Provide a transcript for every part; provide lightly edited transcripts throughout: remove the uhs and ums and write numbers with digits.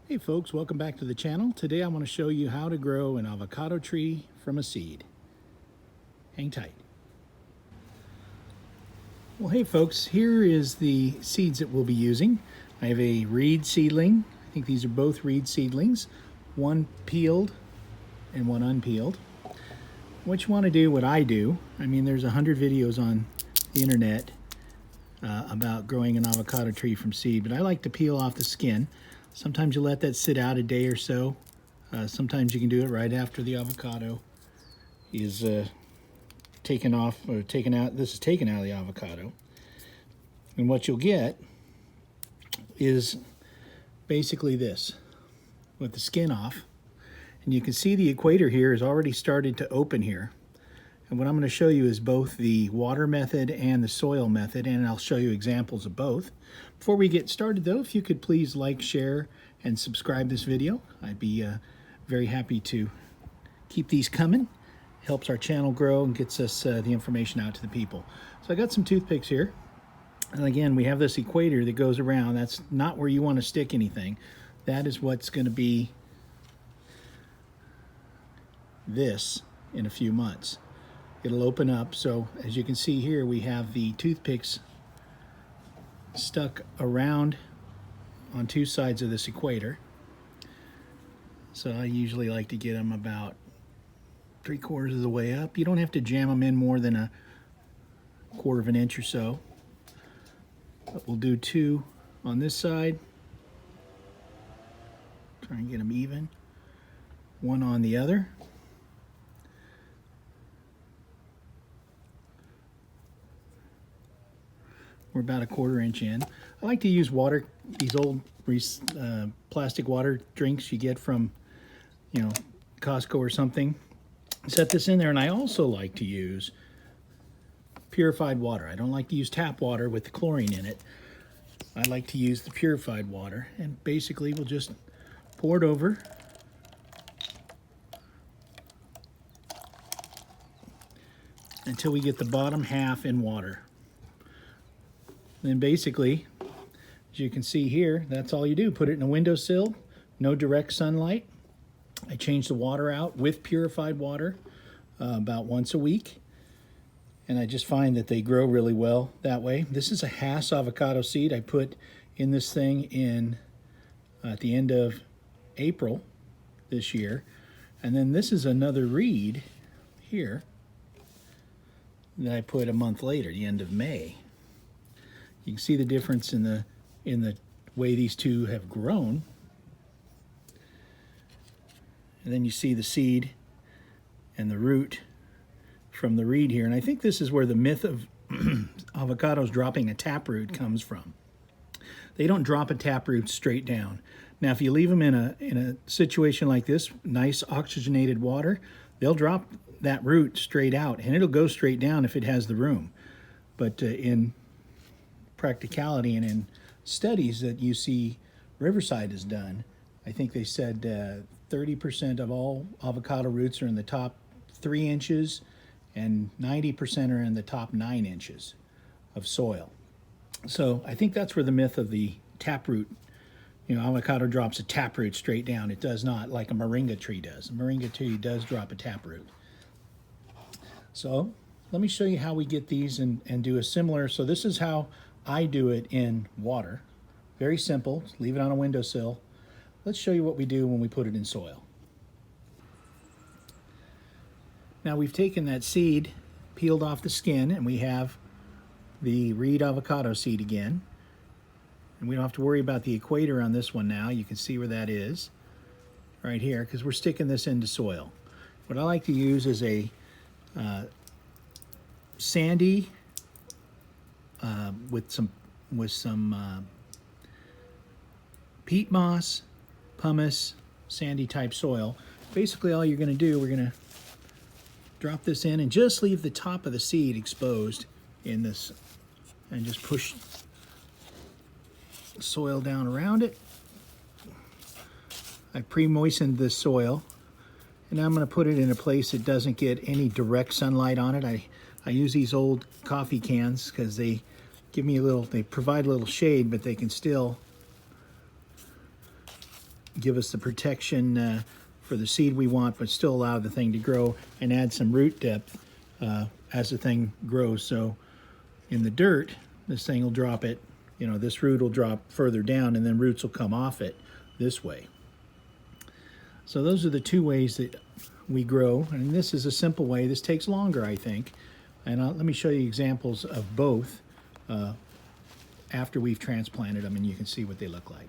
Hey folks, welcome back to the channel. Today I want to show you how to grow an avocado tree from a seed. Hang tight. Well, hey folks, here is the seeds that we'll be using. I have a reed seedling. I think these are both reed seedlings. One peeled and one unpeeled. What you want to do, what I do, there's 100 videos on the internet about growing an avocado tree from seed, but I like to peel off the skin. Sometimes you let that sit out a day or so. Sometimes you can do it right after the avocado is taken off or taken out. This is taken out of the avocado. And what you'll get is basically this, with the skin off. And you can see the equator here has already started to open here. And what I'm going to show you is both the water method and the soil method, and I'll show you examples of both. Before we get started though, if you could please like, share, and subscribe this video. I'd be very happy to keep these coming. Helps our channel grow and gets us the information out to the people. So I got some toothpicks here. And again, we have this equator that goes around. That's not where you want to stick anything. That is what's going to be this in a few months. It'll open up. So as you can see here, we have the toothpicks stuck around on two sides of this equator. So I usually like to get them about 3/4 of the way up. You don't have to jam them in more than 1/4 of an inch or so. But we'll do 2 on this side. Try and get them even. 1 on the other. We're about 1/4 inch in. I like to use water, these old plastic water drinks you get from, Costco or something. Set this in there, and I also like to use purified water. I don't like to use tap water with the chlorine in it. I like to use the purified water, and basically we'll just pour it over. Until we get the bottom half in water. Then basically, as you can see here, that's all you do. Put it in a windowsill, no direct sunlight. I change the water out with purified water about once a week. And I just find that they grow really well that way. This is a Hass avocado seed I put in this thing at the end of April this year. And then this is another reed here that I put a month later, the end of May. You can see the difference in the way these two have grown. And then you see the seed and the root from the reed here. And I think this is where the myth of avocados dropping a taproot comes from. They don't drop a taproot straight down. Now, if you leave them in a situation like this, nice oxygenated water, they'll drop that root straight out, and it'll go straight down if it has the room. But in practicality and in studies that you see Riverside has done, I think they said 30% of all avocado roots are in the top 3 inches and 90% are in the top 9 inches of soil. So I think that's where the myth of the taproot, avocado drops a taproot straight down. It does not, like a moringa tree does. A moringa tree does drop a taproot. So let me show you how we get these and do a similar. So this is how I do it in water. Very simple. Just leave it on a windowsill. Let's show you what we do when we put it in soil. Now we've taken that seed, peeled off the skin, and we have the reed avocado seed again. And we don't have to worry about the equator on this one now. You can see where that is right here because we're sticking this into soil. What I like to use is a sandy with some peat moss, pumice, sandy type soil. Basically all you're going to do, we're going to drop this in and just leave the top of the seed exposed in this and just push soil down around it. I pre-moistened this soil, and now I'm going to put it in a place that doesn't get any direct sunlight on it. I use these old coffee cans because they give me they provide a little shade, but they can still give us the protection for the seed we want, but still allow the thing to grow and add some root depth as the thing grows. So in the dirt, this thing will drop it, you know, this root will drop further down and then roots will come off it this way. So those are the two ways that we grow, and this is a simple way. This takes longer, I think, and let me show you examples of both after we've transplanted them, and you can see what they look like.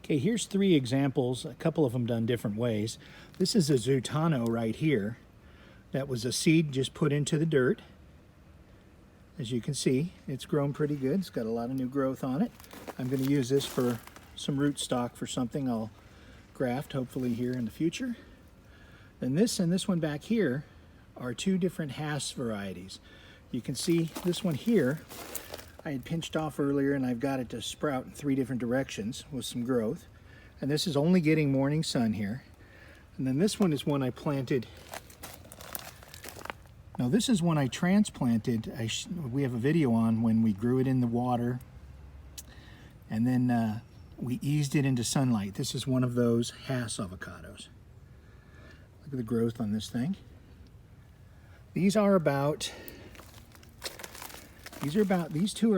Okay, here's 3 examples, a couple of them done different ways. This is a Zutano right here. That was a seed just put into the dirt. As you can see, it's grown pretty good. It's got a lot of new growth on it. I'm going to use this for some root stock for something I'll graft hopefully here in the future. Then this and this one back here are 2 different Hass varieties. You can see this one here I had pinched off earlier, and I've got it to sprout in 3 different directions with some growth. And this is only getting morning sun here. And then this one is one I planted. Now this is one I transplanted. We have a video on when we grew it in the water, and then we eased it into sunlight. This is one of those Hass avocados. Look at the growth on this thing. These two are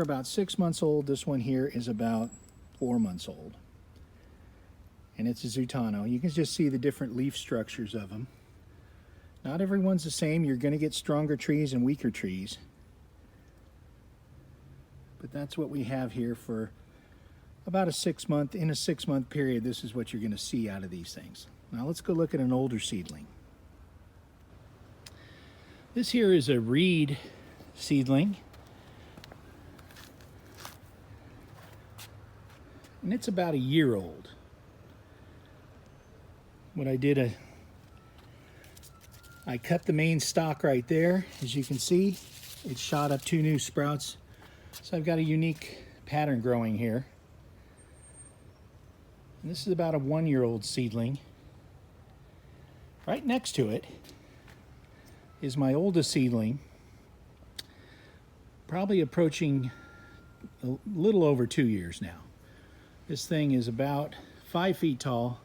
about 6 months old. This one here is about 4 months old. And it's a Zutano. You can just see the different leaf structures of them. Not everyone's the same. You're going to get stronger trees and weaker trees. But that's what we have here for about a 6 month, in a 6 month period. This is what you're going to see out of these things. Now let's go look at an older seedling. This here is a reed seedling. And it's about a year old. What I did, I cut the main stalk right there. As you can see, it shot up 2 new sprouts. So I've got a unique pattern growing here. And this is about a 1-year-old seedling. Right next to it is my oldest seedling, probably approaching a little over 2 years now. This thing is about 5 feet tall.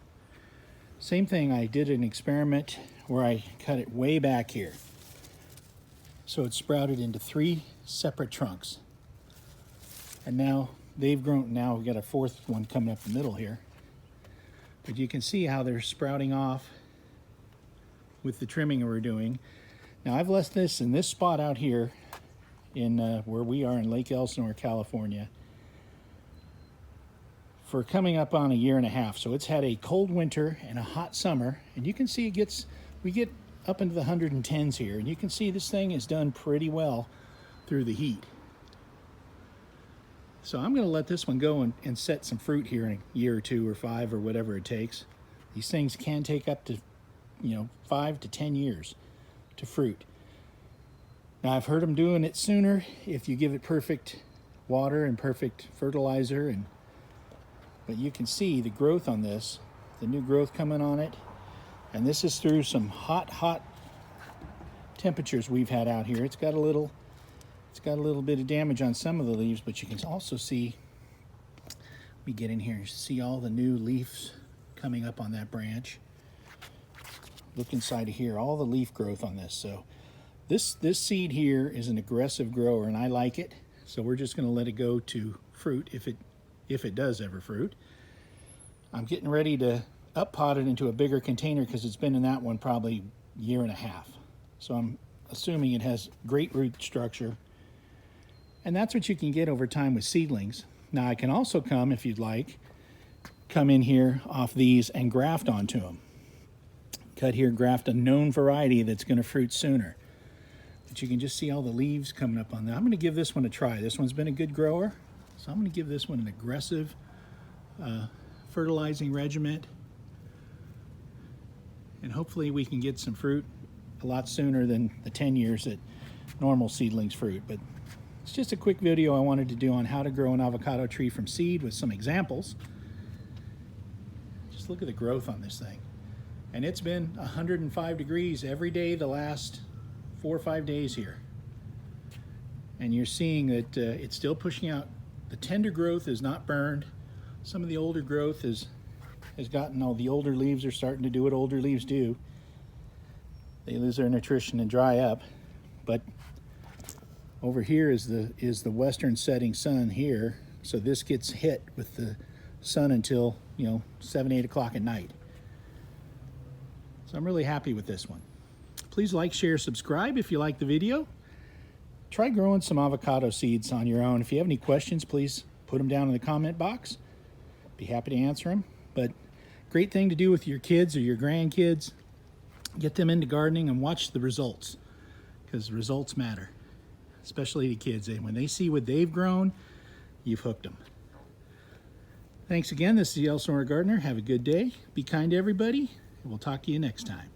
Same thing, I did an experiment where I cut it way back here. So it sprouted into 3 separate trunks. And now they've grown, now we've got a 4th one coming up the middle here. But you can see how they're sprouting off with the trimming we're doing. Now I've left this in this spot out here in where we are in Lake Elsinore, California, for coming up on a 1.5 years. So it's had a cold winter and a hot summer, and you can see we get up into the 110s here, and you can see this thing has done pretty well through the heat. So I'm going to let this one go and set some fruit here in a year or 2 or 5 or whatever it takes. These things can take up to 5 to 10 years to fruit. Now I've heard them doing it sooner if you give it perfect water and perfect fertilizer, but you can see the growth on this, the new growth coming on it. And this is through some hot temperatures we've had out here. It's got a little bit of damage on some of the leaves, but you can also see, let me get in here, see all the new leaves coming up on that branch. Look inside of here, all the leaf growth on this. So this seed here is an aggressive grower, and I like it. So we're just going to let it go to fruit if it does ever fruit. I'm getting ready to up pot it into a bigger container because it's been in that one probably 1.5 years. So I'm assuming it has great root structure. And that's what you can get over time with seedlings. Now I can also come, if you'd like, come in here off these and graft onto them. Cut here, graft a known variety that's going to fruit sooner. But you can just see all the leaves coming up on that. I'm going to give this one a try. This one's been a good grower. So I'm going to give this one an aggressive fertilizing regimen. And hopefully we can get some fruit a lot sooner than the 10 years that normal seedlings fruit. But it's just a quick video I wanted to do on how to grow an avocado tree from seed with some examples. Just look at the growth on this thing. And it's been 105 degrees every day the last 4 or 5 days here. And you're seeing that it's still pushing out. The tender growth is not burned. Some of the older growth has gotten, all the older leaves are starting to do what older leaves do. They lose their nutrition and dry up. But over here is the western setting sun here, so this gets hit with the sun until 7, 8 o'clock at night. So I'm really happy with this one. Please like, share, subscribe if you like the video. Try growing some avocado seeds on your own. If you have any questions, please put them down in the comment box. Be happy to answer them. But great thing to do with your kids or your grandkids. Get them into gardening and watch the results, because results matter, especially to kids. When they see what they've grown, you've hooked them. Thanks again. This is the Elsinore Gardener. Have a good day. Be kind to everybody, and we'll talk to you next time.